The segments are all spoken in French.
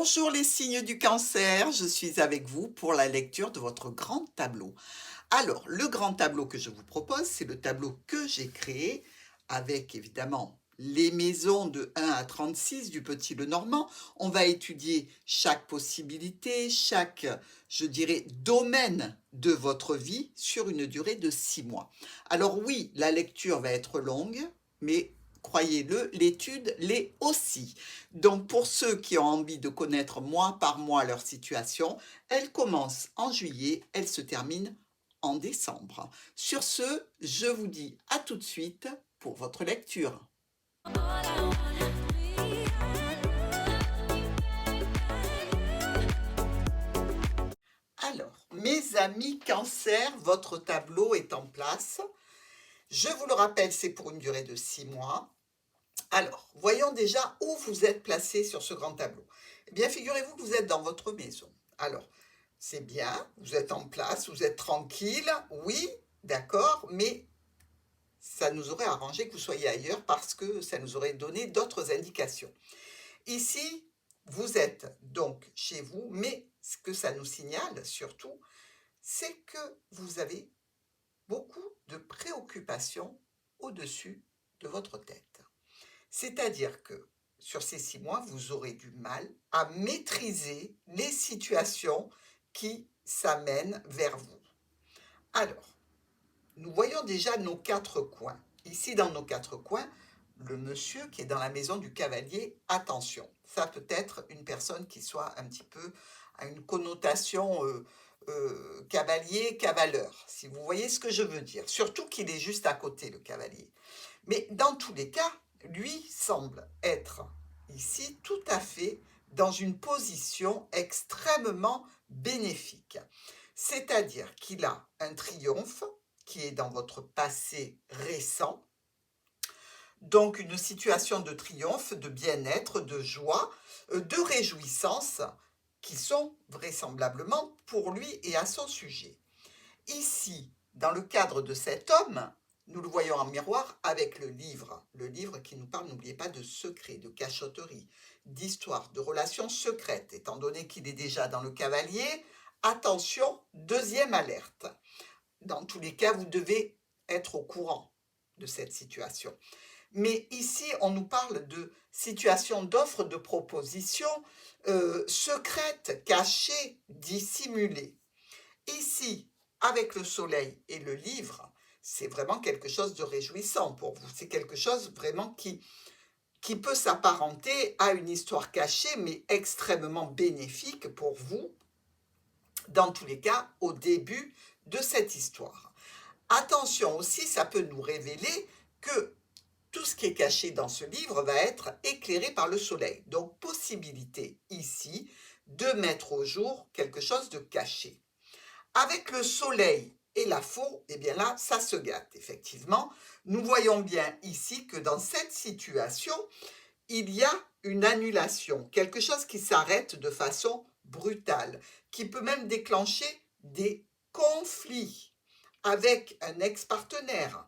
Bonjour les signes du cancer, je suis avec vous pour la lecture de votre grand tableau. Alors, le grand tableau que je vous propose, c'est le tableau que j'ai créé avec évidemment les maisons de 1 à 36 du Petit Lenormand. On va étudier chaque possibilité, chaque, je dirais, domaine de votre vie sur une durée de 6 mois. Alors oui, la lecture va être longue, mais croyez-le, l'étude l'est aussi. Donc pour ceux qui ont envie de connaître mois par mois leur situation, elle commence en juillet, elle se termine en décembre. Sur ce, je vous dis à tout de suite pour votre lecture. Alors, mes amis cancer, votre tableau est en place. Je vous le rappelle, c'est pour une durée de 6 mois. Alors, voyons déjà où vous êtes placé sur ce grand tableau. Eh bien, figurez-vous que vous êtes dans votre maison. Alors, c'est bien, vous êtes en place, vous êtes tranquille, oui, d'accord, mais ça nous aurait arrangé que vous soyez ailleurs parce que ça nous aurait donné d'autres indications. Ici, vous êtes donc chez vous, mais ce que ça nous signale surtout, c'est que vous avez beaucoup de préoccupations au-dessus de votre tête. C'est-à-dire que sur ces 6 mois, vous aurez du mal à maîtriser les situations qui s'amènent vers vous. Alors, nous voyons déjà nos 4 coins. Ici, dans nos 4 coins, le monsieur qui est dans la maison du cavalier, attention, ça peut être une personne qui soit un petit peu à une connotation cavalier, cavaleur, si vous voyez ce que je veux dire. Surtout qu'il est juste à côté, le cavalier. Mais dans tous les cas, lui semble être ici tout à fait dans une position extrêmement bénéfique. C'est-à-dire qu'il a un triomphe qui est dans votre passé récent, donc une situation de triomphe, de bien-être, de joie, de réjouissance, qui sont vraisemblablement pour lui et à son sujet. Ici, dans le cadre de cet homme, nous le voyons en miroir avec le livre qui nous parle, n'oubliez pas, de secrets, de cachotterie, d'histoire, de relations secrètes, étant donné qu'il est déjà dans le cavalier. Attention, deuxième alerte. Dans tous les cas, vous devez être au courant de cette situation. Mais ici, on nous parle de situation d'offres, de propositions secrètes, cachées, dissimulées. Ici, avec le soleil et le livre, c'est vraiment quelque chose de réjouissant pour vous. C'est quelque chose vraiment qui peut s'apparenter à une histoire cachée, mais extrêmement bénéfique pour vous, dans tous les cas, au début de cette histoire. Attention aussi, ça peut nous révéler que tout ce qui est caché dans ce livre va être éclairé par le soleil. Donc, possibilité ici de mettre au jour quelque chose de caché. Avec le soleil et la faux, eh bien là, ça se gâte, effectivement. Nous voyons bien ici que dans cette situation, il y a une annulation, quelque chose qui s'arrête de façon brutale, qui peut même déclencher des conflits avec un ex-partenaire.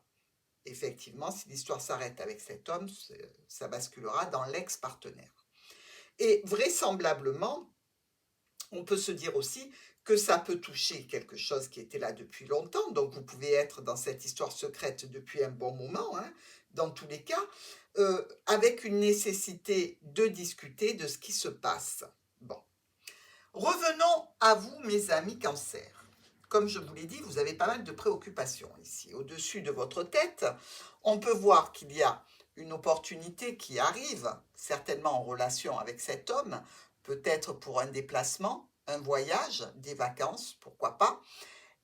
Effectivement, si l'histoire s'arrête avec cet homme, ça basculera dans l'ex-partenaire. Et vraisemblablement, on peut se dire aussi que ça peut toucher quelque chose qui était là depuis longtemps, donc vous pouvez être dans cette histoire secrète depuis un bon moment, hein, dans tous les cas, avec une nécessité de discuter de ce qui se passe. Bon. Revenons à vous, mes amis cancer. Comme je vous l'ai dit, vous avez pas mal de préoccupations ici. Au-dessus de votre tête, on peut voir qu'il y a une opportunité qui arrive, certainement en relation avec cet homme, peut-être pour un déplacement, un voyage, des vacances, pourquoi pas.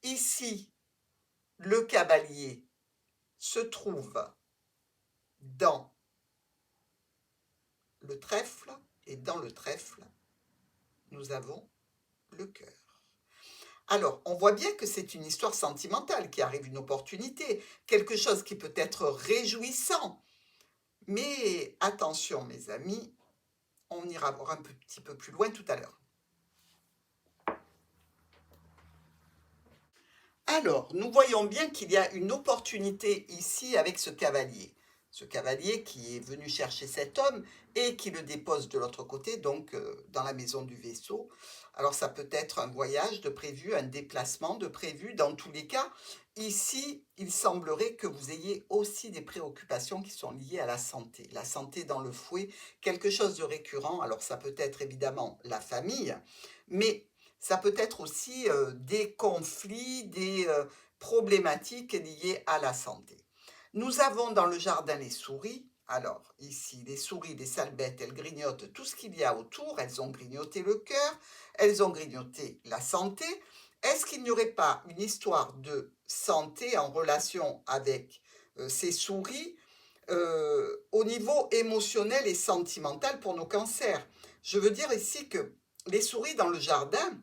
Ici, le cavalier se trouve dans le trèfle, et dans le trèfle, nous avons le cœur. Alors, on voit bien que c'est une histoire sentimentale qui arrive, une opportunité, quelque chose qui peut être réjouissant. Mais attention, mes amis, on ira voir un petit peu plus loin tout à l'heure. Alors, nous voyons bien qu'il y a une opportunité ici avec ce cavalier. ce cavalier qui est venu chercher cet homme et qui le dépose de l'autre côté, donc dans la maison du vaisseau. Alors ça peut être un voyage de prévu, un déplacement de prévu. Dans tous les cas, ici, il semblerait que vous ayez aussi des préoccupations qui sont liées à la santé. La santé dans le fouet, quelque chose de récurrent. Alors ça peut être évidemment la famille, mais ça peut être aussi des conflits, des problématiques liées à la santé. Nous avons dans le jardin les souris. Alors, ici, les souris, les sales bêtes, elles grignotent tout ce qu'il y a autour. Elles ont grignoté le cœur, elles ont grignoté la santé. Est-ce qu'il n'y aurait pas une histoire de santé en relation avec ces souris au niveau émotionnel et sentimental pour nos cancers? Je veux dire ici que les souris dans le jardin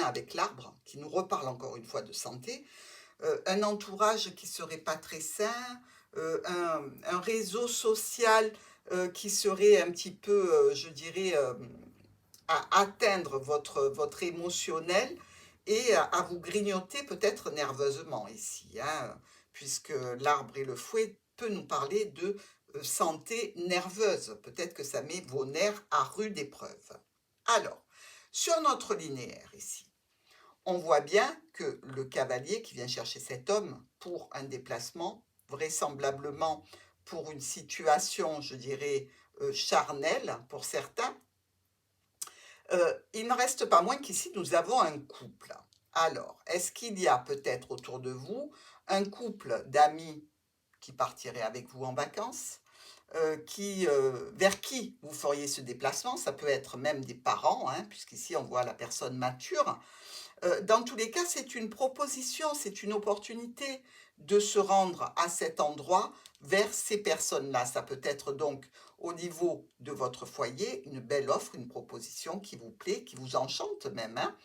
avec l'arbre, qui nous reparle encore une fois de santé, un entourage qui serait pas très sain, un réseau social qui serait un petit peu, je dirais, à atteindre votre émotionnel et à vous grignoter peut-être nerveusement ici, hein, puisque l'arbre et le fouet peut nous parler de santé nerveuse. Peut-être que ça met vos nerfs à rude épreuve. Alors, sur notre linéaire ici, on voit bien que le cavalier qui vient chercher cet homme pour un déplacement, vraisemblablement pour une situation, je dirais, charnelle pour certains, il ne reste pas moins qu'ici nous avons un couple. Alors, est-ce qu'il y a peut-être autour de vous un couple d'amis qui partirait avec vous en vacances, vers qui vous feriez ce déplacement? Ça peut être même des parents, hein, puisqu'ici on voit la personne mature. Dans tous les cas, c'est une proposition, c'est une opportunité de se rendre à cet endroit vers ces personnes-là. Ça peut être donc au niveau de votre foyer, une belle offre, une proposition qui vous plaît, qui vous enchante même, hein.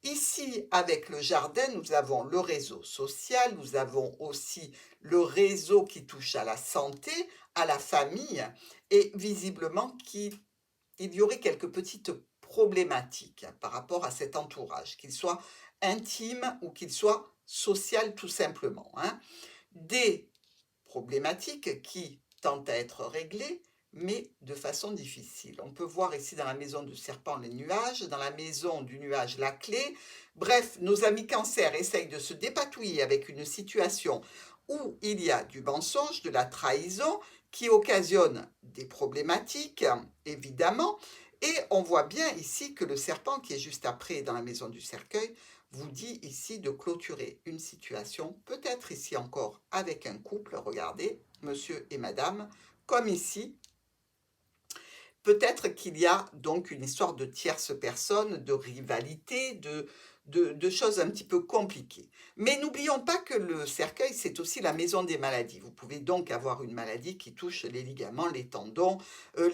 Ici, avec le jardin, nous avons le réseau social, nous avons aussi le réseau qui touche à la santé, à la famille, et visiblement il y aurait quelques petites problématiques par rapport à cet entourage, qu'il soit intime ou qu'il soit social tout simplement, hein. Des problématiques qui tentent à être réglées, mais de façon difficile. On peut voir ici dans la maison du serpent les nuages, dans la maison du nuage la clé. Bref, nos amis cancer essayent de se dépatouiller avec une situation où il y a du mensonge, de la trahison, qui occasionne des problématiques, évidemment. Et on voit bien ici que le serpent qui est juste après dans la maison du cercueil vous dit ici de clôturer une situation, peut-être ici encore avec un couple, regardez, monsieur et madame, comme ici. Peut-être qu'il y a donc une histoire de tierce personne, de rivalité, de choses un petit peu compliquées. Mais n'oublions pas que le cercueil, c'est aussi la maison des maladies. Vous pouvez donc avoir une maladie qui touche les ligaments, les tendons,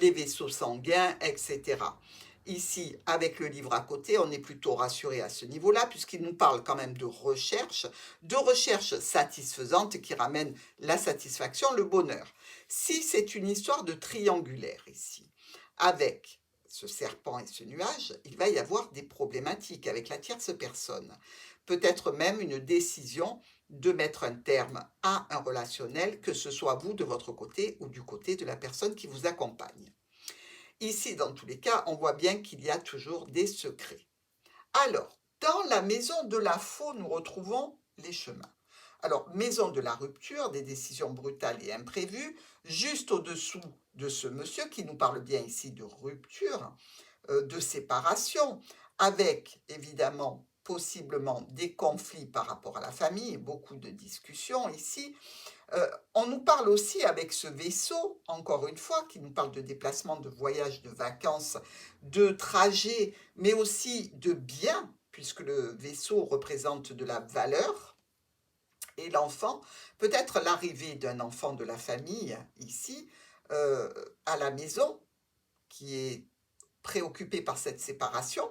les vaisseaux sanguins, etc. Ici, avec le livre à côté, on est plutôt rassuré à ce niveau-là, puisqu'il nous parle quand même de recherche satisfaisante qui ramène la satisfaction, le bonheur. Si c'est une histoire de triangulaire ici, avec ce serpent et ce nuage, il va y avoir des problématiques avec la tierce personne. Peut-être même une décision de mettre un terme à un relationnel, que ce soit vous de votre côté ou du côté de la personne qui vous accompagne. Ici, dans tous les cas, on voit bien qu'il y a toujours des secrets. Alors, dans la maison de la faux, nous retrouvons les chemins. Alors, maison de la rupture, des décisions brutales et imprévues, juste au-dessous de ce monsieur qui nous parle bien ici de rupture, de séparation, avec évidemment possiblement des conflits par rapport à la famille, beaucoup de discussions ici. On nous parle aussi avec ce vaisseau, encore une fois, qui nous parle de déplacement, de voyage, de vacances, de trajet, mais aussi de biens, puisque le vaisseau représente de la valeur. Et l'enfant, peut-être l'arrivée d'un enfant de la famille ici, à la maison, qui est préoccupé par cette séparation,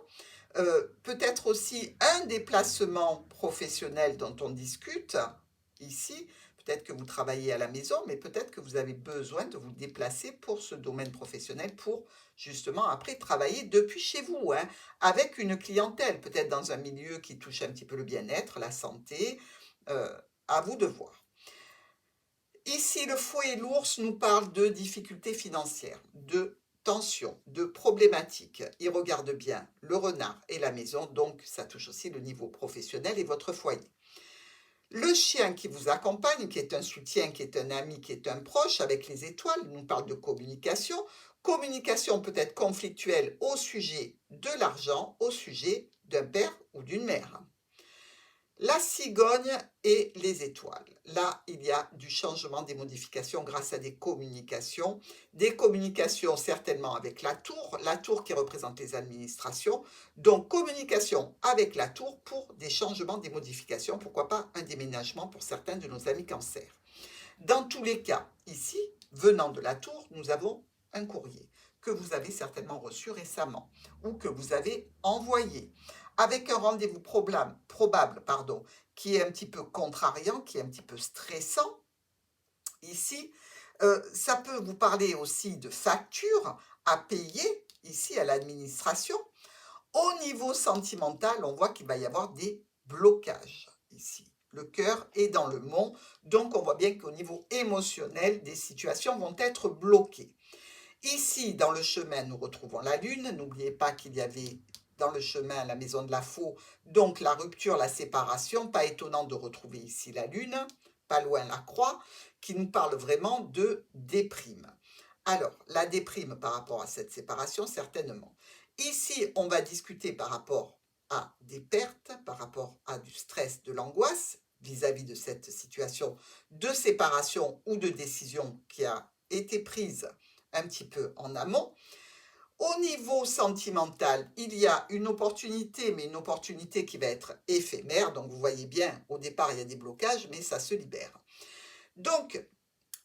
peut-être aussi un déplacement professionnel dont on discute ici. Peut-être que vous travaillez à la maison, mais peut-être que vous avez besoin de vous déplacer pour ce domaine professionnel, pour justement après travailler depuis chez vous, hein, avec une clientèle, peut-être dans un milieu qui touche un petit peu le bien-être, la santé, à vous de voir. Ici, le fouet et l'ours nous parlent de difficultés financières, de tensions, de problématiques. Ils regardent bien le renard et la maison, donc ça touche aussi le niveau professionnel et votre foyer. Le chien qui vous accompagne, qui est un soutien, qui est un ami, qui est un proche avec les étoiles, nous parle de communication. Communication peut être conflictuelle au sujet de l'argent, au sujet d'un père ou d'une mère. La cigogne et les étoiles. Là, il y a du changement, des modifications grâce à des communications certainement avec la tour qui représente les administrations. Donc, communication avec la tour pour des changements, des modifications, pourquoi pas un déménagement pour certains de nos amis cancer. Dans tous les cas, ici, venant de la tour, nous avons un courrier que vous avez certainement reçu récemment ou que vous avez envoyé avec un rendez-vous probable, qui est un petit peu contrariant, qui est un petit peu stressant. Ici, ça peut vous parler aussi de factures à payer ici à l'administration. Au niveau sentimental, on voit qu'il va y avoir des blocages ici. Le cœur est dans le mont, donc on voit bien qu'au niveau émotionnel, des situations vont être bloquées. Ici, dans le chemin, nous retrouvons la lune. N'oubliez pas qu'il y avait dans le chemin la maison de la faux, donc la rupture, la séparation. Pas étonnant de retrouver ici la lune, pas loin la croix, qui nous parle vraiment de déprime. Alors, la déprime par rapport à cette séparation, certainement. Ici, on va discuter par rapport à des pertes, par rapport à du stress, de l'angoisse vis-à-vis de cette situation de séparation ou de décision qui a été prise un petit peu en amont. Au niveau sentimental, il y a une opportunité, mais une opportunité qui va être éphémère. Donc, vous voyez bien, au départ, il y a des blocages, mais ça se libère. Donc,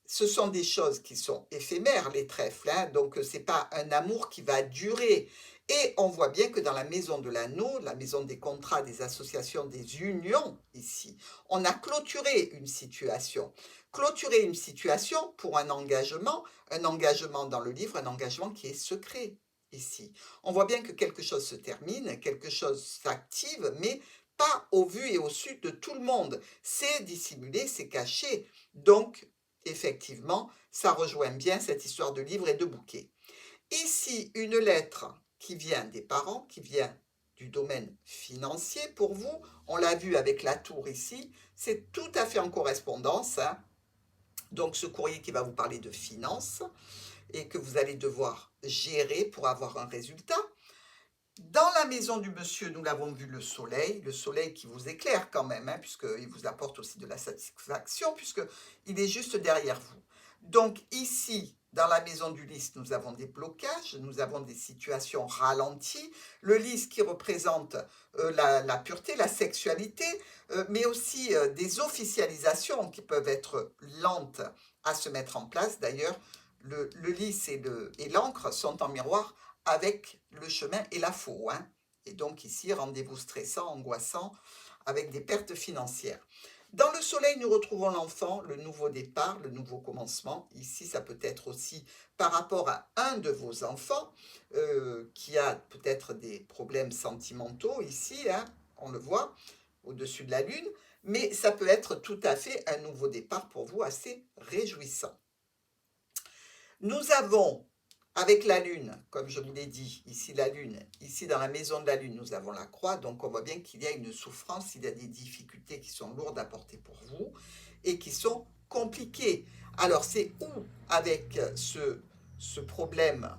ce sont des choses qui sont éphémères, les trèfles, hein, donc ce n'est pas un amour qui va durer. Et on voit bien que dans la maison de l'anneau, la maison des contrats, des associations, des unions, ici, on a clôturé une situation. Clôturer une situation pour un engagement dans le livre, un engagement qui est secret, ici. On voit bien que quelque chose se termine, quelque chose s'active, mais pas au vu et au su de tout le monde. C'est dissimulé, c'est caché. Donc, effectivement, ça rejoint bien cette histoire de livre et de bouquet. Ici, une lettre qui vient des parents, qui vient du domaine financier pour vous. On l'a vu avec la tour ici, c'est tout à fait en correspondance, hein. Donc, ce courrier qui va vous parler de finances et que vous allez devoir gérer pour avoir un résultat. Dans la maison du monsieur, nous l'avons vu, le soleil qui vous éclaire quand même, hein, puisqu'il vous apporte aussi de la satisfaction, puisqu'il est juste derrière vous. Donc ici, dans la maison du lys, nous avons des blocages, nous avons des situations ralenties. Le lys qui représente la pureté, la sexualité, mais aussi des officialisations qui peuvent être lentes à se mettre en place. D'ailleurs, le lys et l'encre sont en miroir avec le chemin et la faux, hein. Et donc ici, rendez-vous stressant, angoissant, avec des pertes financières. Dans le soleil, nous retrouvons l'enfant, le nouveau départ, le nouveau commencement. Ici, ça peut être aussi par rapport à un de vos enfants qui a peut-être des problèmes sentimentaux ici, hein, on le voit, au-dessus de la lune. Mais ça peut être tout à fait un nouveau départ pour vous, assez réjouissant. Nous avons, avec la lune, comme je vous l'ai dit, ici la lune, ici dans la maison de la lune, nous avons la croix, donc on voit bien qu'il y a une souffrance, il y a des difficultés qui sont lourdes à porter pour vous et qui sont compliquées. Alors c'est où avec ce problème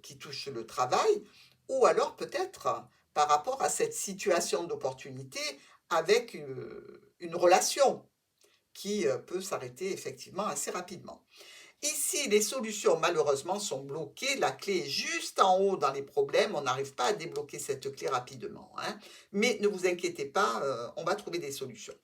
qui touche le travail, ou alors peut-être par rapport à cette situation d'opportunité avec une relation qui peut s'arrêter effectivement assez rapidement. Ici, les solutions, malheureusement, sont bloquées. La clé est juste en haut dans les problèmes. On n'arrive pas à débloquer cette clé rapidement, hein. Mais ne vous inquiétez pas, on va trouver des solutions.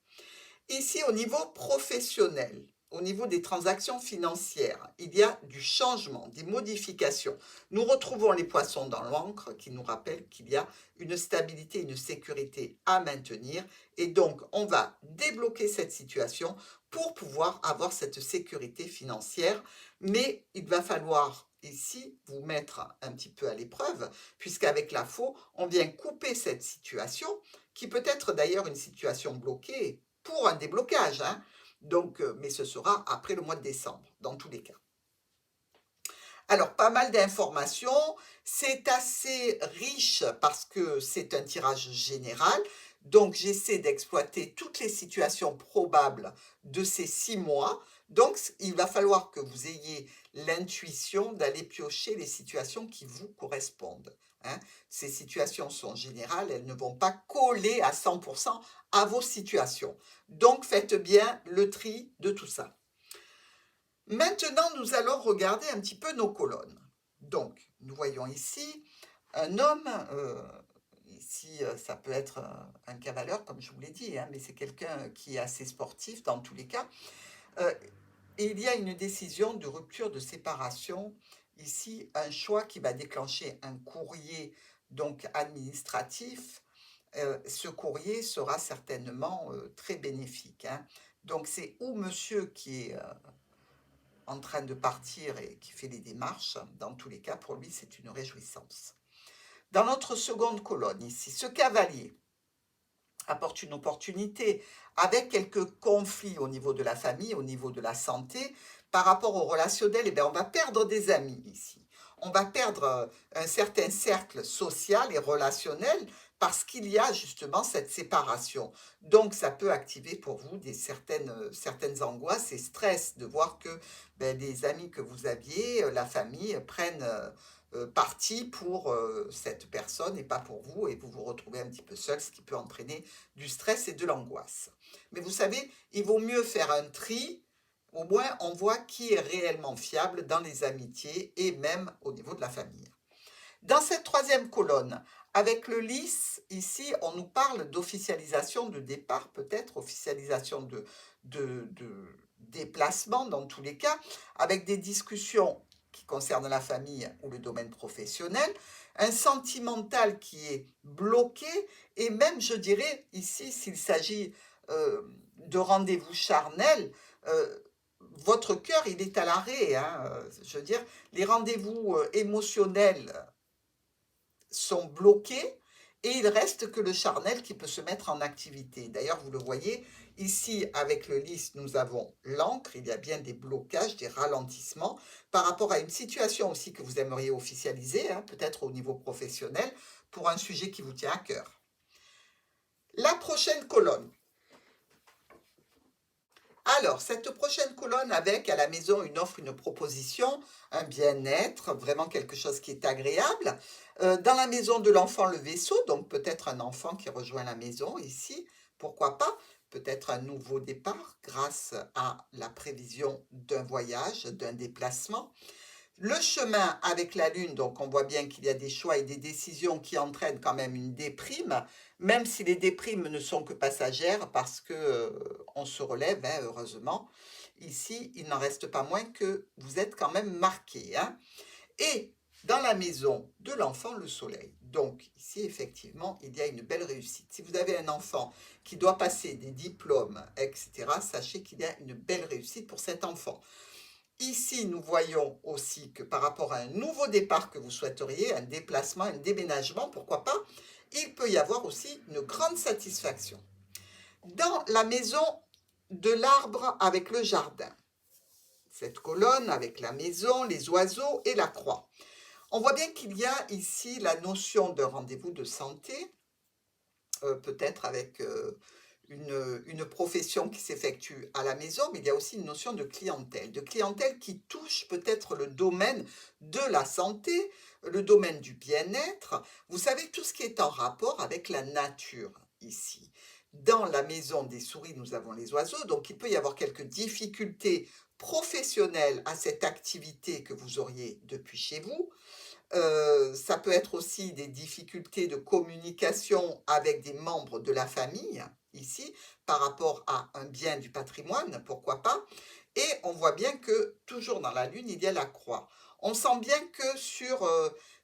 Ici, au niveau professionnel, au niveau des transactions financières, il y a du changement, des modifications. Nous retrouvons les poissons dans l'encre qui nous rappellent qu'il y a une stabilité, une sécurité à maintenir. Et donc, on va débloquer cette situation pour pouvoir avoir cette sécurité financière. Mais il va falloir ici vous mettre un petit peu à l'épreuve, puisqu'avec la faux, on vient couper cette situation, qui peut être d'ailleurs une situation bloquée pour un déblocage, hein. Donc, mais ce sera après le mois de décembre, dans tous les cas. Alors, pas mal d'informations. C'est assez riche parce que c'est un tirage général. Donc, j'essaie d'exploiter toutes les situations probables de ces 6 mois. Donc, il va falloir que vous ayez l'intuition d'aller piocher les situations qui vous correspondent, hein. Ces situations sont générales, elles ne vont pas coller à 100% à vos situations. Donc, faites bien le tri de tout ça. Maintenant, nous allons regarder un petit peu nos colonnes. Donc, nous voyons ici un homme, ici ça peut être un cavalier, comme je vous l'ai dit, hein, mais c'est quelqu'un qui est assez sportif dans tous les cas. Et il y a une décision de rupture de séparation, ici un choix qui va déclencher un courrier donc administratif. Ce courrier sera certainement très bénéfique, hein. Donc c'est ou monsieur qui est en train de partir et qui fait les démarches. Dans tous les cas, pour lui, c'est une réjouissance. Dans notre seconde colonne, ici, ce cavalier apporte une opportunité avec quelques conflits au niveau de la famille, au niveau de la santé. Par rapport au relationnel, eh bien, on va perdre des amis ici. On va perdre un certain cercle social et relationnel parce qu'il y a justement cette séparation. Donc, ça peut activer pour vous certaines angoisses et stress de voir que les amis que vous aviez, la famille, prennent parti pour cette personne et pas pour vous, et vous vous retrouvez un petit peu seul, ce qui peut entraîner du stress et de l'angoisse. Mais vous savez, il vaut mieux faire un tri. Au moins, on voit qui est réellement fiable dans les amitiés et même au niveau de la famille. Dans cette troisième colonne, avec le lys, ici, on nous parle d'officialisation de départ, peut-être officialisation de déplacement dans tous les cas, avec des discussions qui concernent la famille ou le domaine professionnel, un sentimental qui est bloqué, et même, je dirais, ici, s'il s'agit de rendez-vous charnels, votre cœur, il est à l'arrêt, hein. Je veux dire, les rendez-vous émotionnels sont bloqués et il reste que le charnel qui peut se mettre en activité. D'ailleurs, vous le voyez, ici, avec le lys, nous avons l'encre, il y a bien des blocages, des ralentissements par rapport à une situation aussi que vous aimeriez officialiser, hein, peut-être au niveau professionnel, pour un sujet qui vous tient à cœur. La prochaine colonne. Alors, cette prochaine colonne avec à la maison une offre, une proposition, un bien-être, vraiment quelque chose qui est agréable. Dans la maison de l'enfant, le vaisseau, donc peut-être un enfant qui rejoint la maison ici, pourquoi pas, peut-être un nouveau départ grâce à la prévision d'un voyage, d'un déplacement. Le chemin avec la Lune, donc on voit bien qu'il y a des choix et des décisions qui entraînent quand même une déprime, même si les déprimes ne sont que passagères parce que on se relève, hein, heureusement. Ici, il n'en reste pas moins que vous êtes quand même marqué, hein. Et dans la maison de l'enfant, le soleil. Donc ici, effectivement, il y a une belle réussite. Si vous avez un enfant qui doit passer des diplômes, etc., sachez qu'il y a une belle réussite pour cet enfant. Ici, nous voyons aussi que par rapport à un nouveau départ que vous souhaiteriez, un déplacement, un déménagement, pourquoi pas, il peut y avoir aussi une grande satisfaction. Dans la maison de l'arbre avec le jardin, cette colonne avec la maison, les oiseaux et la croix, on voit bien qu'il y a ici la notion de rendez-vous de santé, peut-être avec une profession qui s'effectue à la maison, mais il y a aussi une notion de clientèle qui touche peut-être le domaine de la santé, le domaine du bien-être. Vous savez, tout ce qui est en rapport avec la nature ici. Dans la maison des souris, nous avons les oiseaux, donc il peut y avoir quelques difficultés professionnelles à cette activité que vous auriez depuis chez vous. Ça peut être aussi des difficultés de communication avec des membres de la famille, ici, par rapport à un bien du patrimoine, pourquoi pas. Et on voit bien que, toujours dans la Lune, il y a la croix. On sent bien que sur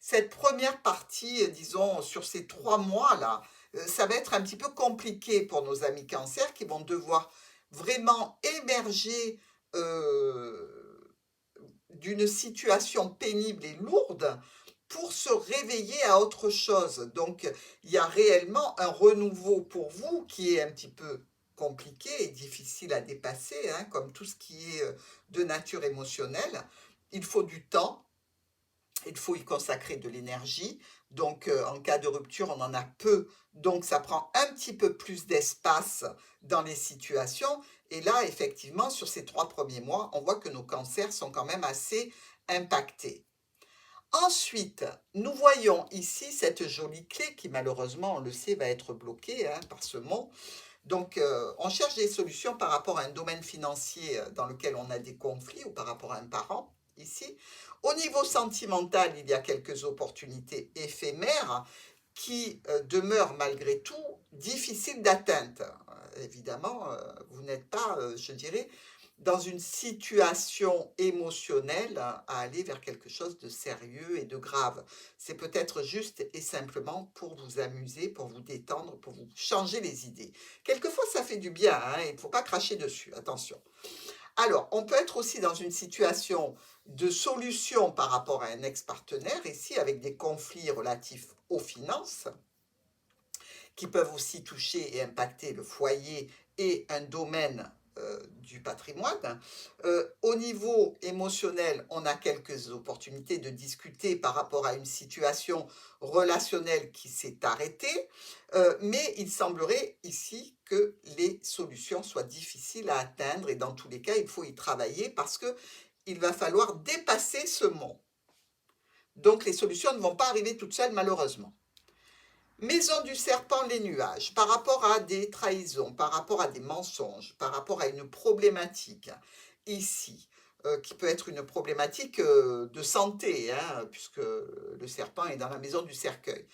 cette première partie, disons, sur ces 3 mois-là, ça va être un petit peu compliqué pour nos amis Cancer qui vont devoir vraiment émerger d'une situation pénible et lourde pour se réveiller à autre chose. Donc, il y a réellement un renouveau pour vous qui est un petit peu compliqué et difficile à dépasser, hein, comme tout ce qui est de nature émotionnelle. Il faut du temps, il faut y consacrer de l'énergie. Donc, en cas de rupture, on en a peu. Donc, ça prend un petit peu plus d'espace dans les situations. Et là, effectivement, sur ces 3 premiers mois, on voit que nos cancers sont quand même assez impactés. Ensuite, nous voyons ici cette jolie clé qui, malheureusement, on le sait, va être bloquée, hein, par ce mot. Donc, on cherche des solutions par rapport à un domaine financier dans lequel on a des conflits ou par rapport à un parent, ici. Au niveau sentimental, il y a quelques opportunités éphémères qui demeurent malgré tout difficiles d'atteinte. Évidemment, vous n'êtes pas, je dirais, dans une situation émotionnelle à aller vers quelque chose de sérieux et de grave. C'est peut-être juste et simplement pour vous amuser, pour vous détendre, pour vous changer les idées. Quelquefois, ça fait du bien, hein, il ne faut pas cracher dessus, attention. Alors, on peut être aussi dans une situation de solution par rapport à un ex-partenaire, ici avec des conflits relatifs aux finances, qui peuvent aussi toucher et impacter le foyer et un domaine du patrimoine. Au niveau émotionnel, on a quelques opportunités de discuter par rapport à une situation relationnelle qui s'est arrêtée, mais il semblerait ici que les solutions soient difficiles à atteindre et dans tous les cas, il faut y travailler parce que il va falloir dépasser ce mont. Donc les solutions ne vont pas arriver toutes seules malheureusement. Maison du serpent, les nuages, par rapport à des trahisons, par rapport à des mensonges, par rapport à une problématique ici, qui peut être une problématique de santé, hein, puisque le serpent est dans la maison du cercueil,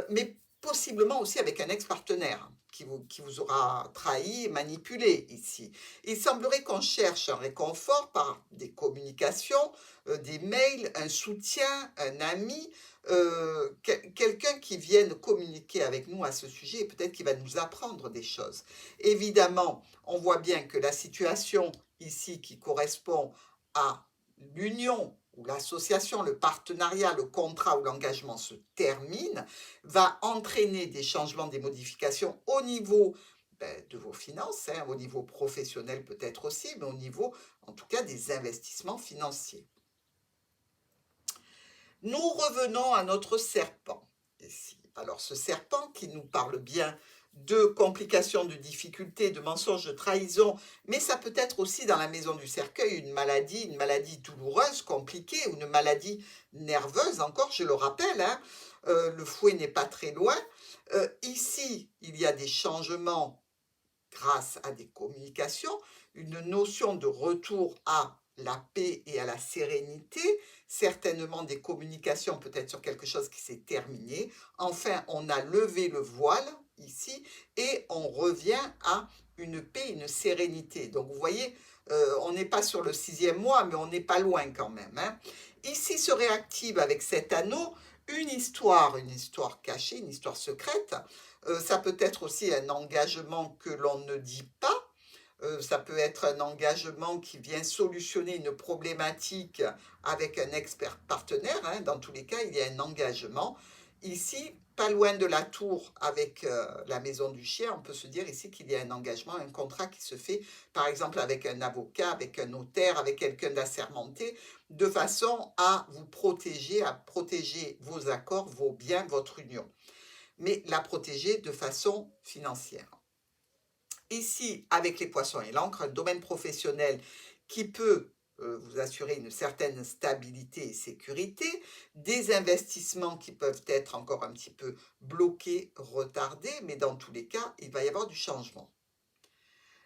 mais possiblement aussi avec un ex-partenaire qui vous aura trahi et manipulé ici. Il semblerait qu'on cherche un réconfort par des communications, des mails, un soutien, un ami, quelqu'un qui vienne communiquer avec nous à ce sujet et peut-être qu'il va nous apprendre des choses. Évidemment, on voit bien que la situation ici qui correspond à l'union ou l'association, le partenariat, le contrat ou l'engagement se termine, va entraîner des changements, des modifications au niveau de vos finances, hein, au niveau professionnel peut-être aussi, mais au niveau en tout cas des investissements financiers. Nous revenons à notre serpent ici. Alors ce serpent qui nous parle bien de complications, de difficultés, de mensonges, de trahison, mais ça peut être aussi dans la maison du cercueil une maladie douloureuse, compliquée, ou une maladie nerveuse encore, je le rappelle, hein, le fouet n'est pas très loin. Ici, il y a des changements grâce à des communications, une notion de retour à la paix et à la sérénité, certainement des communications peut-être sur quelque chose qui s'est terminé. Enfin, on a levé le voile ici et on revient à une paix, une sérénité. Donc vous voyez, on n'est pas sur le 6e mois, mais on n'est pas loin quand même, hein. Ici se réactive avec cet anneau une histoire cachée, une histoire secrète. Ça peut être aussi un engagement que l'on ne dit pas. Ça peut être un engagement qui vient solutionner une problématique avec un expert partenaire, hein. Dans tous les cas, il y a un engagement. Ici, pas loin de la tour avec la maison du chien, on peut se dire ici qu'il y a un engagement, un contrat qui se fait, par exemple avec un avocat, avec un notaire, avec quelqu'un d'assermenté, de façon à vous protéger, à protéger vos accords, vos biens, votre union, mais la protéger de façon financière. Ici, avec les poissons et l'encre, un domaine professionnel qui peut vous assurer une certaine stabilité et sécurité, des investissements qui peuvent être encore un petit peu bloqués, retardés, mais dans tous les cas, il va y avoir du changement.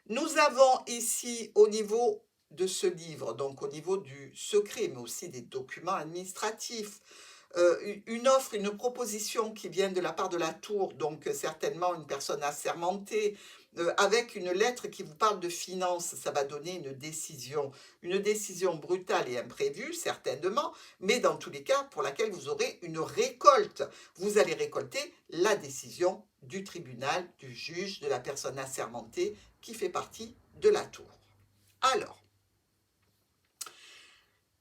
Nous avons ici au niveau de ce livre, donc au niveau du secret, mais aussi des documents administratifs, une offre, une proposition qui vient de la part de la tour, donc certainement une personne assermentée, avec une lettre qui vous parle de finances, ça va donner une décision brutale et imprévue, certainement, mais dans tous les cas, pour laquelle vous aurez une récolte. Vous allez récolter la décision du tribunal, du juge, de la personne assermentée qui fait partie de la tour. Alors,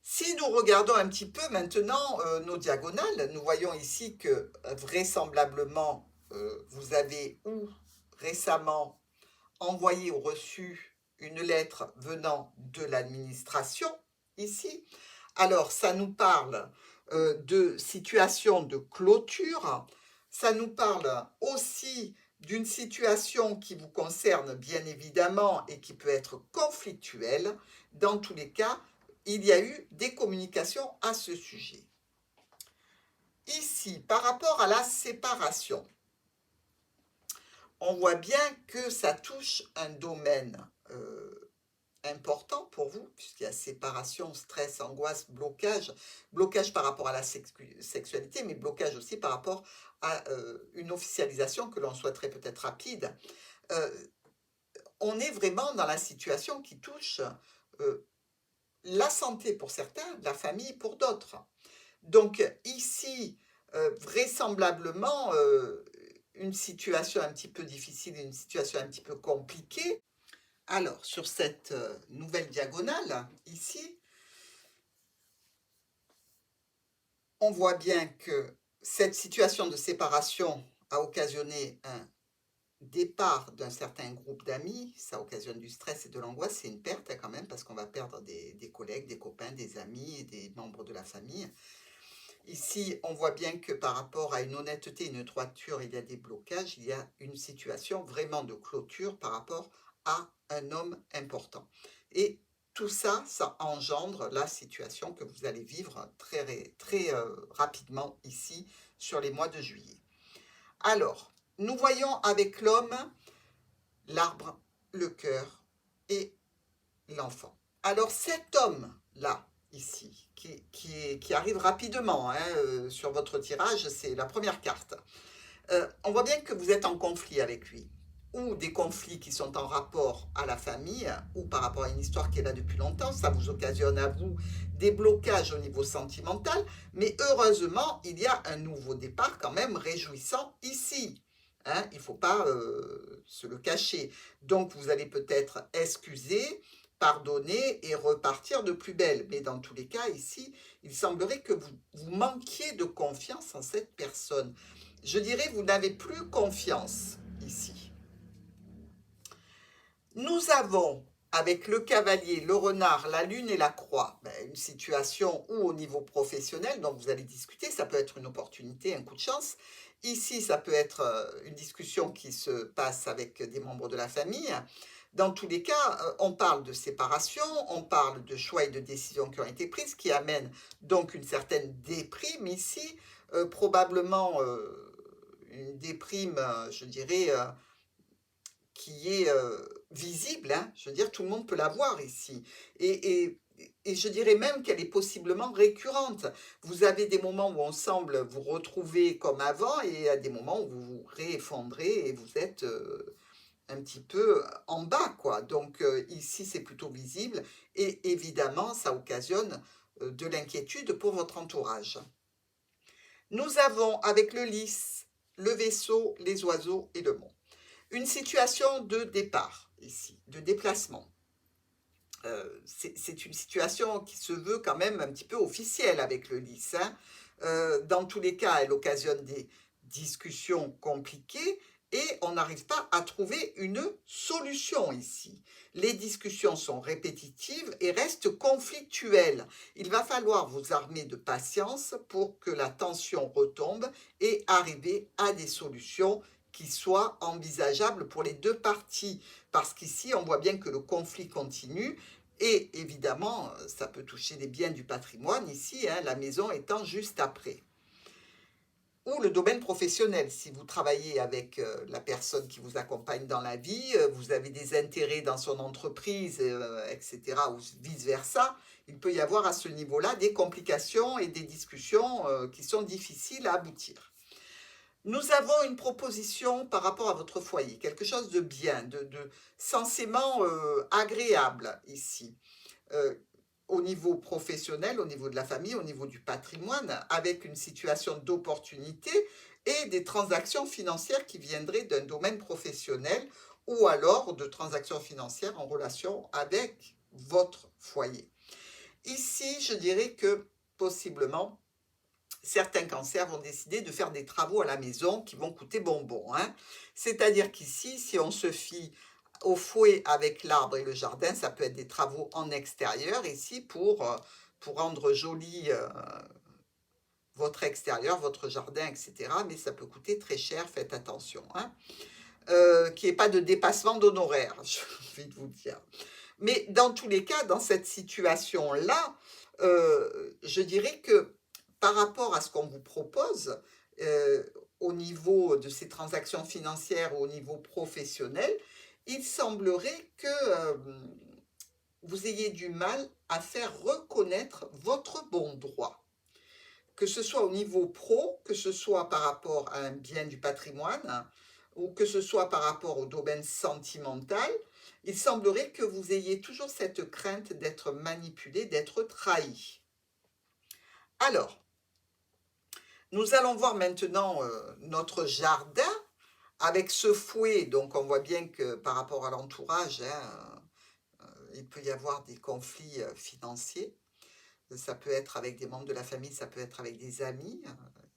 si nous regardons un petit peu maintenant nos diagonales, nous voyons ici que vraisemblablement vous avez ou récemment envoyé ou reçu une lettre venant de l'administration, ici. Alors, ça nous parle de situation de clôture, ça nous parle aussi d'une situation qui vous concerne bien évidemment et qui peut être conflictuelle. Dans tous les cas, il y a eu des communications à ce sujet. Ici, par rapport à la séparation, on voit bien que ça touche un domaine important pour vous, puisqu'il y a séparation, stress, angoisse, blocage, blocage par rapport à la sexualité, mais blocage aussi par rapport à une officialisation que l'on souhaiterait peut-être rapide. On est vraiment dans la situation qui touche la santé pour certains, la famille pour d'autres. Donc ici, vraisemblablement, une situation un petit peu difficile, une situation un petit peu compliquée. Alors, sur cette nouvelle diagonale, ici, on voit bien que cette situation de séparation a occasionné un départ d'un certain groupe d'amis, ça occasionne du stress et de l'angoisse, c'est une perte quand même, parce qu'on va perdre des collègues, des copains, des amis et des membres de la famille. Ici, on voit bien que par rapport à une honnêteté, une droiture, il y a des blocages, il y a une situation vraiment de clôture par rapport à un homme important. Et tout ça, ça engendre la situation que vous allez vivre très rapidement ici sur les mois de juillet. Alors, nous voyons avec l'homme l'arbre, le cœur et l'enfant. Alors cet homme-là, ici, qui arrive rapidement sur votre tirage, c'est la première carte. On voit bien que vous êtes en conflit avec lui, ou des conflits qui sont en rapport à la famille, ou par rapport à une histoire qui est là depuis longtemps, ça vous occasionne à vous des blocages au niveau sentimental, mais heureusement, il y a un nouveau départ quand même réjouissant ici. Hein, il ne faut pas se le cacher. Donc vous allez peut-être excuser, pardonner et repartir de plus belle. Mais dans tous les cas, ici, il semblerait que vous manquiez de confiance en cette personne. Je dirais, vous n'avez plus confiance ici. Nous avons, avec le cavalier, le renard, la lune et la croix, une situation où au niveau professionnel, dont vous allez discuter, ça peut être une opportunité, un coup de chance. Ici, ça peut être une discussion qui se passe avec des membres de la famille. Dans tous les cas, on parle de séparation, on parle de choix et de décisions qui ont été prises, qui amènent donc une certaine déprime ici, probablement une déprime, je dirais, qui est visible, hein. Je veux dire, tout le monde peut la voir ici. Et je dirais même qu'elle est possiblement récurrente. Vous avez des moments où on semble vous retrouver comme avant, et il y a des moments où vous vous réeffondrez et vous êtes un petit peu en bas, quoi. Donc ici, c'est plutôt visible, et évidemment, ça occasionne de l'inquiétude pour votre entourage. Nous avons avec le lys, le vaisseau, les oiseaux et le mont. Une situation de départ, ici, de déplacement. C'est une situation qui se veut quand même un petit peu officielle avec le lys. Hein. Dans tous les cas, elle occasionne des discussions compliquées et on n'arrive pas à trouver une solution ici. Les discussions sont répétitives et restent conflictuelles. Il va falloir vous armer de patience pour que la tension retombe et arriver à des solutions qui soient envisageables pour les deux parties. Parce qu'ici, on voit bien que le conflit continue et évidemment, ça peut toucher les biens du patrimoine ici, hein, la maison étant juste après. Ou le domaine professionnel, si vous travaillez avec la personne qui vous accompagne dans la vie, vous avez des intérêts dans son entreprise, etc., ou vice-versa, il peut y avoir à ce niveau-là des complications et des discussions qui sont difficiles à aboutir. Nous avons une proposition par rapport à votre foyer, quelque chose de bien, de censément agréable ici. Au niveau professionnel, au niveau de la famille, au niveau du patrimoine, avec une situation d'opportunité et des transactions financières qui viendraient d'un domaine professionnel ou alors de transactions financières en relation avec votre foyer. Ici, je dirais que possiblement, certains cancers vont décider de faire des travaux à la maison qui vont coûter bonbon. Hein. C'est-à-dire qu'ici, si on se fie au fouet avec l'arbre et le jardin, ça peut être des travaux en extérieur ici pour rendre joli votre extérieur, votre jardin, etc. Mais ça peut coûter très cher, faites attention, hein. Qu'il n'y ait pas de dépassement d'honoraires, j'ai envie de vous dire. Mais dans tous les cas, dans cette situation-là, je dirais que par rapport à ce qu'on vous propose, au niveau de ces transactions financières ou au niveau professionnel, il semblerait que vous ayez du mal à faire reconnaître votre bon droit. Que ce soit au niveau pro, que ce soit par rapport à un bien du patrimoine, ou que ce soit par rapport au domaine sentimental, il semblerait que vous ayez toujours cette crainte d'être manipulé, d'être trahi. Alors, nous allons voir maintenant notre jardin avec ce fouet. Donc, on voit bien que par rapport à l'entourage, hein, il peut y avoir des conflits financiers. Ça peut être avec des membres de la famille, ça peut être avec des amis.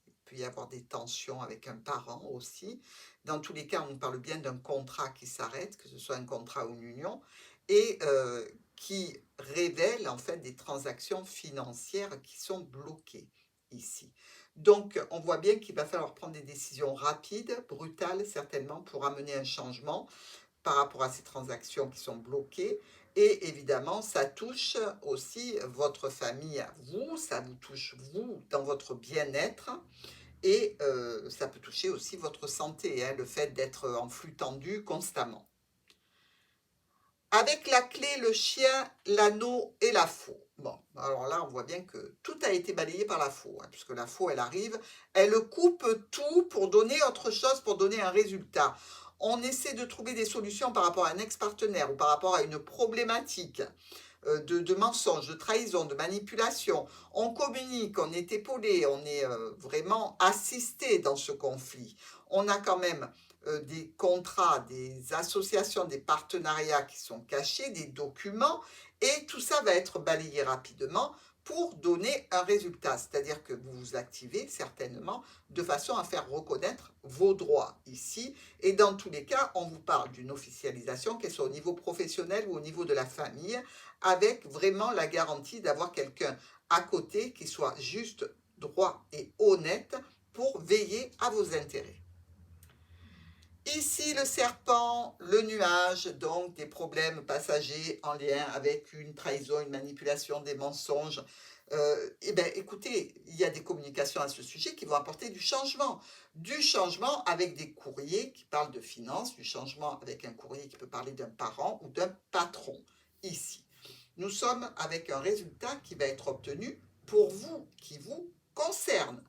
Il peut y avoir des tensions avec un parent aussi. Dans tous les cas, on parle bien d'un contrat qui s'arrête, que ce soit un contrat ou une union, et qui révèle en fait des transactions financières qui sont bloquées ici. Donc, on voit bien qu'il va falloir prendre des décisions rapides, brutales certainement, pour amener un changement par rapport à ces transactions qui sont bloquées. Et évidemment, ça touche aussi votre famille à vous, ça vous touche vous dans votre bien-être et ça peut toucher aussi votre santé, hein, le fait d'être en flux tendu constamment. Avec la clé, le chien, l'anneau et la faux. Bon, alors là, on voit bien que tout a été balayé par la faux, hein, puisque la faux, elle arrive, elle coupe tout pour donner autre chose, pour donner un résultat. On essaie de trouver des solutions par rapport à un ex-partenaire ou par rapport à une problématique de mensonge, de trahison, de manipulation. On communique, on est épaulé, on est vraiment assisté dans ce conflit. On a quand même des contrats, des associations, des partenariats qui sont cachés, des documents, et tout ça va être balayé rapidement pour donner un résultat. C'est-à-dire que vous vous activez certainement de façon à faire reconnaître vos droits ici. Et dans tous les cas, on vous parle d'une officialisation, qu'elle soit au niveau professionnel ou au niveau de la famille, avec vraiment la garantie d'avoir quelqu'un à côté qui soit juste, droit et honnête pour veiller à vos intérêts. Ici, le serpent, le nuage, donc des problèmes passagers en lien avec une trahison, une manipulation, des mensonges. Eh bien, écoutez, il y a des communications à ce sujet qui vont apporter du changement. Du changement avec des courriers qui parlent de finances, du changement avec un courrier qui peut parler d'un parent ou d'un patron, ici. Nous sommes avec un résultat qui va être obtenu pour vous, qui vous concerne.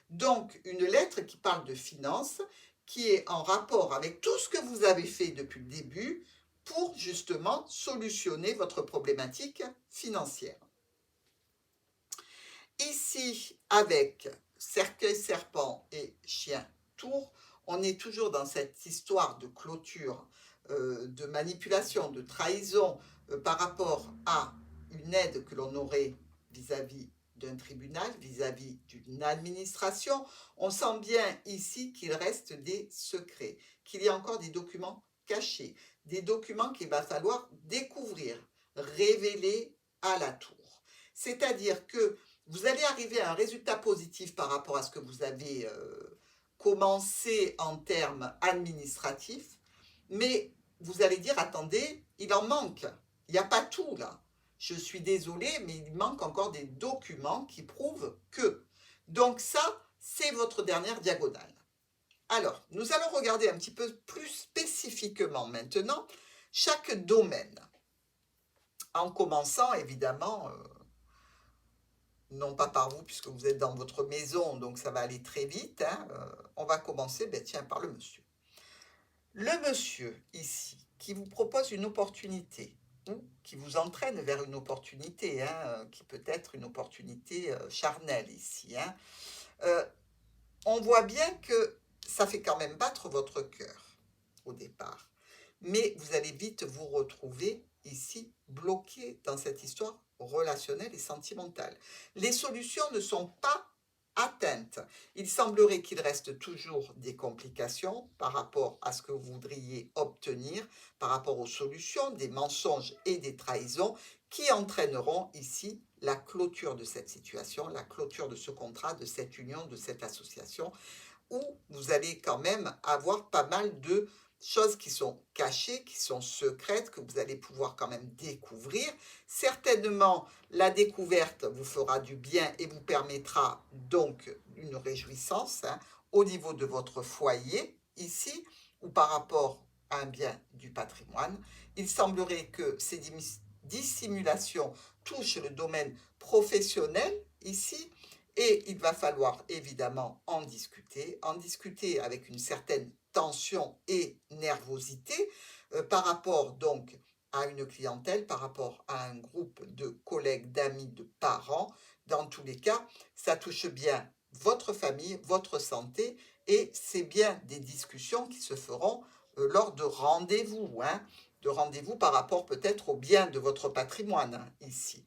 Donc, une lettre qui parle de finances, qui est en rapport avec tout ce que vous avez fait depuis le début pour justement solutionner votre problématique financière. Ici, avec cercueil, serpent et chien tour, on est toujours dans cette histoire de clôture, de manipulation, de trahison par rapport à une aide que l'on aurait vis-à-vis d'un tribunal, vis-à-vis d'une administration. On sent bien ici qu'il reste des secrets, qu'il y a encore des documents cachés, des documents qu'il va falloir découvrir, révéler à la tour. C'est-à-dire que vous allez arriver à un résultat positif par rapport à ce que vous avez commencé en termes administratifs, mais vous allez dire, attendez, il en manque, il n'y a pas tout là. Je suis désolée, mais il manque encore des documents qui prouvent que. Donc ça, c'est votre dernière diagonale. Alors, nous allons regarder un petit peu plus spécifiquement maintenant chaque domaine, en commençant évidemment non pas par vous, puisque vous êtes dans votre maison, donc ça va aller très vite, hein. On va commencer, tiens, par le monsieur. Le monsieur, ici, qui vous propose une opportunité, ou qui vous entraîne vers une opportunité, hein, qui peut être une opportunité charnelle ici, hein. On voit bien que ça fait quand même battre votre cœur au départ. Mais vous allez vite vous retrouver ici bloqué dans cette histoire relationnelle et sentimentale. Les solutions ne sont pas atteinte. Il semblerait qu'il reste toujours des complications par rapport à ce que vous voudriez obtenir, par rapport aux solutions, des mensonges et des trahisons qui entraîneront ici la clôture de cette situation, la clôture de ce contrat, de cette union, de cette association, où vous allez quand même avoir pas mal de choses qui sont cachées, qui sont secrètes, que vous allez pouvoir quand même découvrir. Certainement, la découverte vous fera du bien et vous permettra donc une réjouissance au niveau de votre foyer, ici, ou par rapport à un bien du patrimoine. Il semblerait que ces dissimulations touchent le domaine professionnel, ici, et il va falloir évidemment en discuter avec une certaine tension et nervosité par rapport donc à une clientèle, par rapport à un groupe de collègues, d'amis, de parents. Dans tous les cas, ça touche bien votre famille, votre santé, et c'est bien des discussions qui se feront lors de rendez-vous par rapport peut-être au bien de votre patrimoine ici.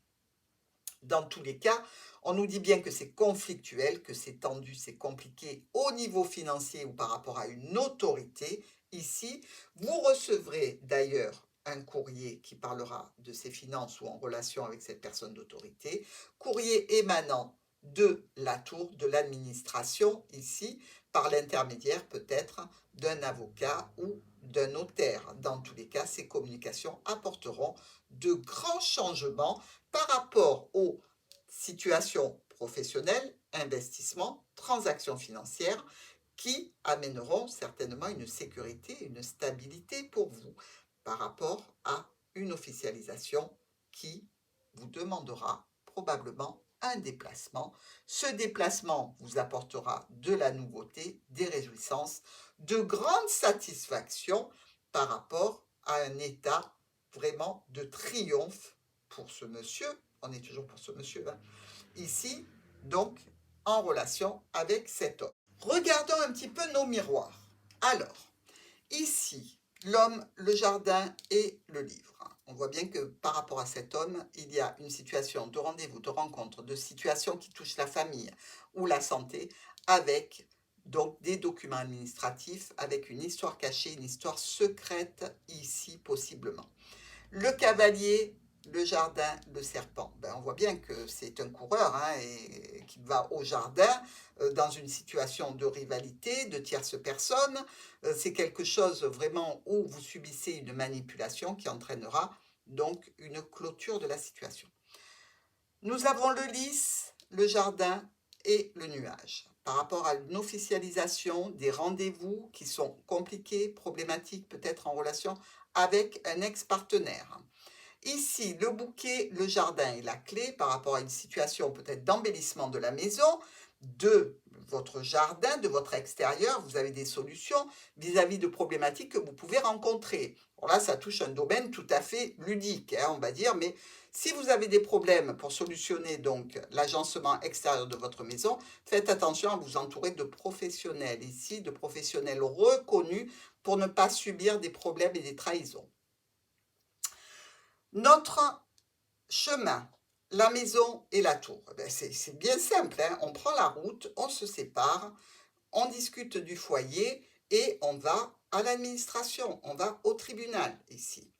Dans tous les cas, on nous dit bien que c'est conflictuel, que c'est tendu, c'est compliqué au niveau financier ou par rapport à une autorité. Ici, vous recevrez d'ailleurs un courrier qui parlera de ses finances ou en relation avec cette personne d'autorité, courrier émanant de la tour, de l'administration, ici, par l'intermédiaire peut-être d'un avocat ou d'un notaire. Dans tous les cas, ces communications apporteront de grands changements par rapport aux situations professionnelles, investissements, transactions financières qui amèneront certainement une sécurité, une stabilité pour vous par rapport à une officialisation qui vous demandera probablement un déplacement. Ce déplacement vous apportera de la nouveauté, des réjouissances, de grandes satisfactions par rapport à un état vraiment de triomphe pour ce monsieur, on est toujours pour ce monsieur, ici, donc, en relation avec cet homme. Regardons un petit peu nos miroirs. Alors, ici, l'homme, le jardin et le livre. On voit bien que par rapport à cet homme, il y a une situation de rendez-vous, de rencontre, de situation qui touche la famille ou la santé, avec donc des documents administratifs, avec une histoire cachée, une histoire secrète ici possiblement. Le cavalier, le jardin, le serpent. On voit bien que c'est un coureur et qui va au jardin dans une situation de rivalité, de tierce personne. C'est quelque chose vraiment où vous subissez une manipulation qui entraînera donc une clôture de la situation. Nous avons le lys, le jardin et le nuage. Par rapport à une officialisation des rendez-vous qui sont compliqués, problématiques, peut-être en relation avec un ex-partenaire. Ici, le bouquet, le jardin et la clé par rapport à une situation peut-être d'embellissement de la maison, de votre jardin, de votre extérieur. Vous avez des solutions vis-à-vis de problématiques que vous pouvez rencontrer. Bon, là, ça touche un domaine tout à fait ludique, on va dire, mais si vous avez des problèmes pour solutionner donc l'agencement extérieur de votre maison, faites attention à vous entourer de professionnels ici, de professionnels reconnus pour ne pas subir des problèmes et des trahisons. Notre chemin, la maison et la tour, c'est bien simple, on prend la route, on se sépare, on discute du foyer et on va à l'administration, on va au tribunal ici.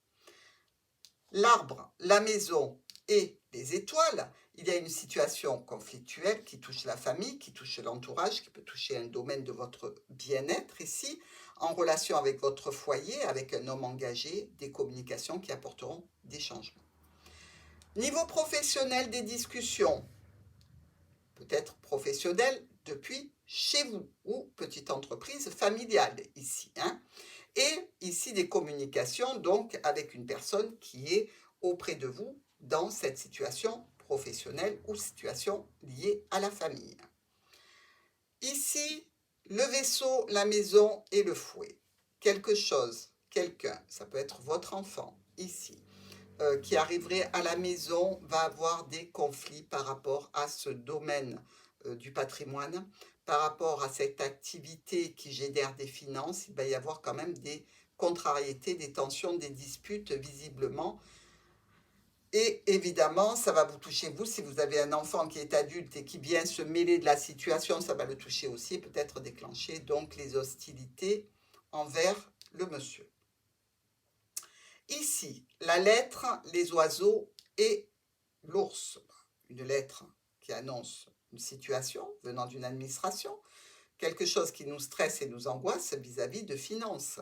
L'arbre, la maison et les étoiles, il y a une situation conflictuelle qui touche la famille, qui touche l'entourage, qui peut toucher un domaine de votre bien-être ici, en relation avec votre foyer, avec un homme engagé, des communications qui apporteront des changements. Niveau professionnel des discussions, peut-être professionnel depuis chez vous ou petite entreprise familiale ici. Et ici des communications donc avec une personne qui est auprès de vous dans cette situation professionnelle ou situation liée à la famille. Ici, le vaisseau, la maison et le fouet. Quelque chose, quelqu'un, ça peut être votre enfant ici, qui arriverait à la maison va avoir des conflits par rapport à ce domaine du patrimoine, par rapport à cette activité qui génère des finances. Il va y avoir quand même des contrariétés, des tensions, des disputes visiblement. Et évidemment, ça va vous toucher vous. Si vous avez un enfant qui est adulte et qui vient se mêler de la situation, ça va le toucher aussi, peut-être déclencher donc les hostilités envers le monsieur. Ici, la lettre, les oiseaux et l'ours. Une lettre qui annonce une situation venant d'une administration, quelque chose qui nous stresse et nous angoisse vis-à-vis de finances.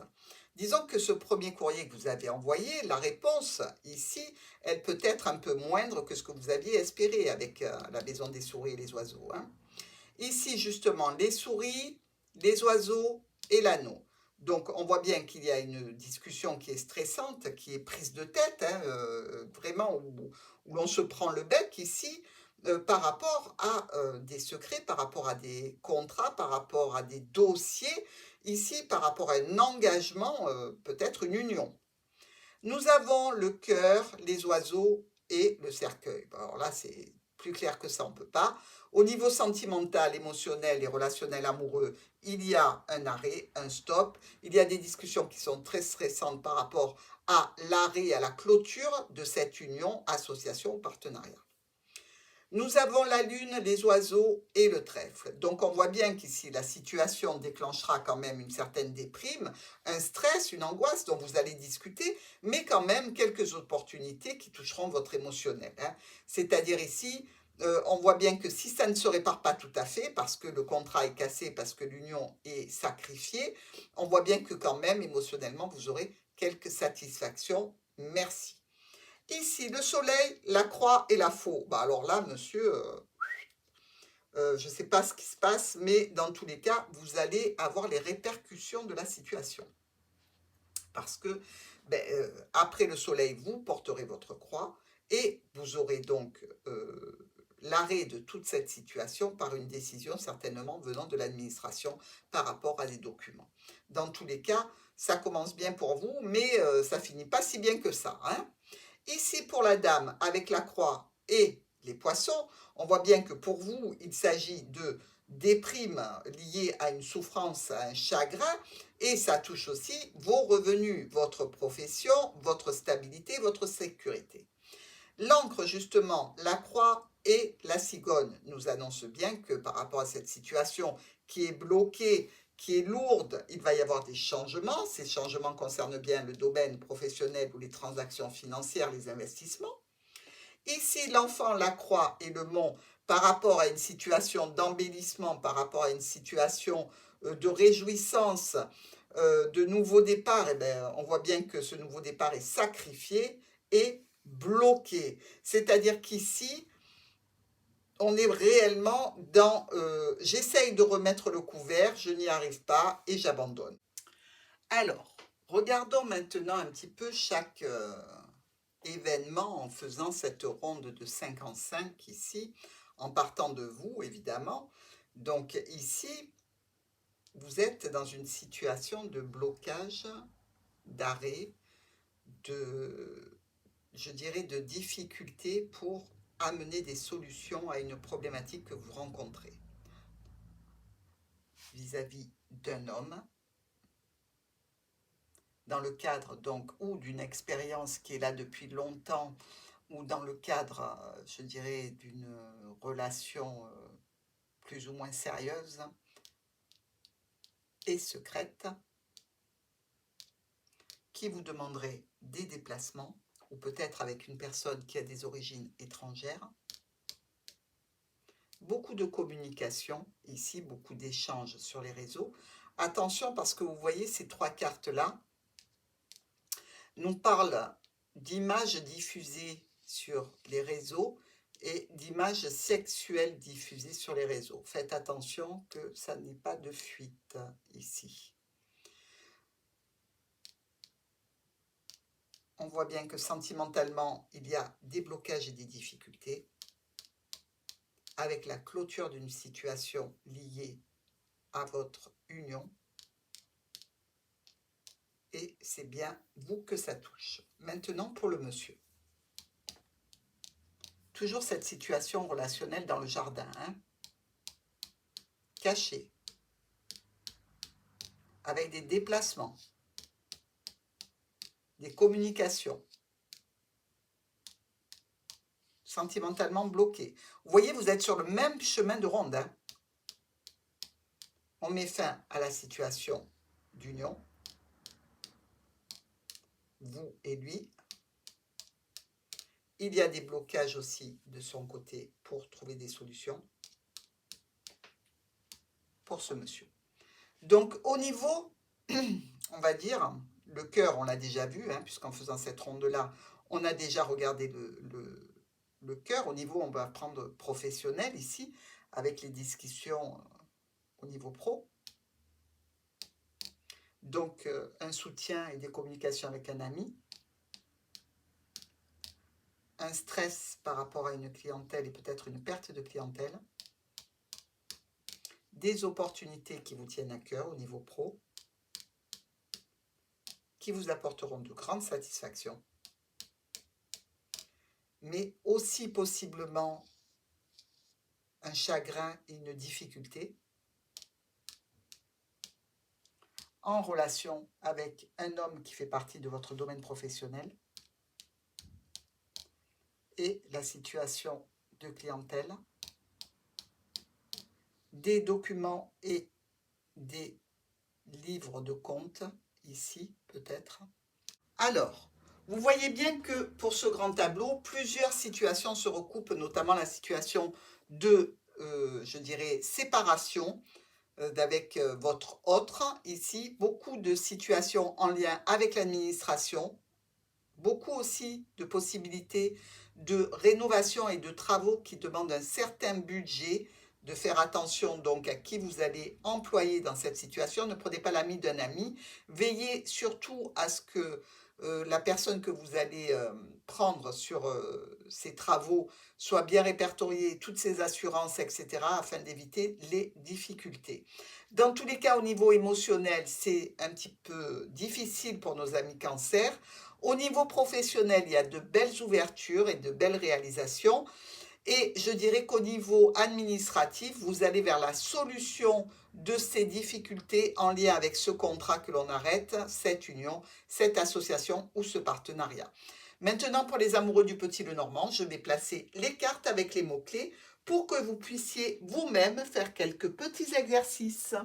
Disons que ce premier courrier que vous avez envoyé, la réponse ici, elle peut être un peu moindre que ce que vous aviez espéré avec la maison des souris et les oiseaux. Hein. Ici, justement, les souris, les oiseaux et l'anneau. Donc, on voit bien qu'il y a une discussion qui est stressante, qui est prise de tête, hein, vraiment, où l'on se prend le bec ici, par rapport à des secrets, par rapport à des contrats, par rapport à des dossiers, ici, par rapport à un engagement, peut-être une union. Nous avons le cœur, les oiseaux et le cercueil. Alors là, c'est plus clair que ça, on ne peut pas. Au niveau sentimental, émotionnel et relationnel amoureux, il y a un arrêt, un stop. Il y a des discussions qui sont très stressantes par rapport à l'arrêt, à la clôture de cette union, association ou partenariat. Nous avons la lune, les oiseaux et le trèfle. Donc on voit bien qu'ici la situation déclenchera quand même une certaine déprime, un stress, une angoisse dont vous allez discuter, mais quand même quelques opportunités qui toucheront votre émotionnel. Hein. C'est-à-dire ici, on voit bien que si ça ne se répare pas tout à fait, parce que le contrat est cassé, parce que l'union est sacrifiée, on voit bien que quand même émotionnellement vous aurez quelques satisfactions. Merci. Ici, le soleil, la croix et la faux. Bah alors là, monsieur, je ne sais pas ce qui se passe, mais dans tous les cas, vous allez avoir les répercussions de la situation. Parce que après le soleil, vous porterez votre croix et vous aurez donc l'arrêt de toute cette situation par une décision certainement venant de l'administration par rapport à des documents. Dans tous les cas, ça commence bien pour vous, mais ça finit pas si bien que ça. Hein. Ici, pour la dame, avec la croix et les poissons, on voit bien que pour vous, il s'agit de déprimes liées à une souffrance, à un chagrin, et ça touche aussi vos revenus, votre profession, votre stabilité, votre sécurité. L'encre, justement, la croix et la cigogne nous annoncent bien que par rapport à cette situation qui est bloquée, qui est lourde, il va y avoir des changements. Ces changements concernent bien le domaine professionnel ou les transactions financières, les investissements. Ici, l'enfant, la croix et le mont, par rapport à une situation d'embellissement, par rapport à une situation de réjouissance, de nouveau départ, eh bien, on voit bien que ce nouveau départ est sacrifié et bloqué. C'est-à-dire qu'ici, on est réellement dans j'essaye de remettre le couvert, je n'y arrive pas et j'abandonne. Alors, regardons maintenant un petit peu chaque événement en faisant cette ronde de 5 en 5 ici, en partant de vous évidemment. Donc ici, vous êtes dans une situation de blocage, d'arrêt, je dirais, de difficulté pour amener des solutions à une problématique que vous rencontrez vis-à-vis d'un homme, dans le cadre donc ou d'une expérience qui est là depuis longtemps, ou dans le cadre, je dirais, d'une relation plus ou moins sérieuse et secrète, qui vous demanderait des déplacements, ou peut-être avec une personne qui a des origines étrangères. Beaucoup de communication, ici, beaucoup d'échanges sur les réseaux. Attention parce que vous voyez ces trois cartes-là nous parlent d'images diffusées sur les réseaux et d'images sexuelles diffusées sur les réseaux. Faites attention que ça n'ait pas de fuite ici. On voit bien que sentimentalement, il y a des blocages et des difficultés avec la clôture d'une situation liée à votre union. Et c'est bien vous que ça touche. Maintenant, pour le monsieur. Toujours cette situation relationnelle dans le jardin. Hein, caché. Avec des déplacements. Des communications. sentimentalement bloqué. Vous voyez, vous êtes sur le même chemin de ronde. Hein. On met fin à la situation d'union, vous et lui. Il y a des blocages aussi de son côté pour trouver des solutions pour ce monsieur. Donc, au niveau, on va dire, le cœur, on l'a déjà vu, hein, puisqu'en faisant cette ronde-là, on a déjà regardé le cœur. Au niveau, on va prendre professionnel ici, avec les discussions au niveau pro. Donc, un soutien et des communications avec un ami. Un stress par rapport à une clientèle et peut-être une perte de clientèle. Des opportunités qui vous tiennent à cœur au niveau pro, qui vous apporteront de grandes satisfactions, mais aussi possiblement un chagrin et une difficulté en relation avec un homme qui fait partie de votre domaine professionnel et la situation de clientèle, des documents et des livres de compte, ici peut-être. Alors, vous voyez bien que pour ce grand tableau, plusieurs situations se recoupent, notamment la situation de, je dirais, séparation avec votre autre. Ici, beaucoup de situations en lien avec l'administration, beaucoup aussi de possibilités de rénovation et de travaux qui demandent un certain budget, de faire attention donc à qui vous allez employer dans cette situation. Ne prenez pas l'ami d'un ami. Veillez surtout à ce que la personne que vous allez prendre sur ces travaux soit bien répertoriée, toutes ses assurances, etc., afin d'éviter les difficultés. Dans tous les cas, au niveau émotionnel, c'est un petit peu difficile pour nos amis Cancer. Au niveau professionnel, il y a de belles ouvertures et de belles réalisations. Et je dirais qu'au niveau administratif, vous allez vers la solution de ces difficultés en lien avec ce contrat que l'on arrête, cette union, cette association ou ce partenariat. Maintenant, pour les amoureux du Petit Lenormand, je vais placer les cartes avec les mots-clés pour que vous puissiez vous-même faire quelques petits exercices.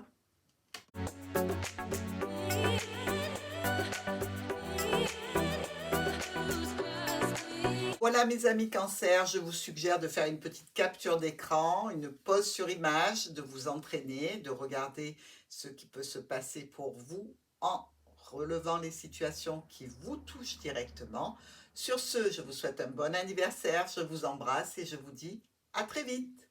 Voilà mes amis Cancer, je vous suggère de faire une petite capture d'écran, une pause sur image, de vous entraîner, de regarder ce qui peut se passer pour vous en relevant les situations qui vous touchent directement. Sur ce, je vous souhaite un bon anniversaire, je vous embrasse et je vous dis à très vite.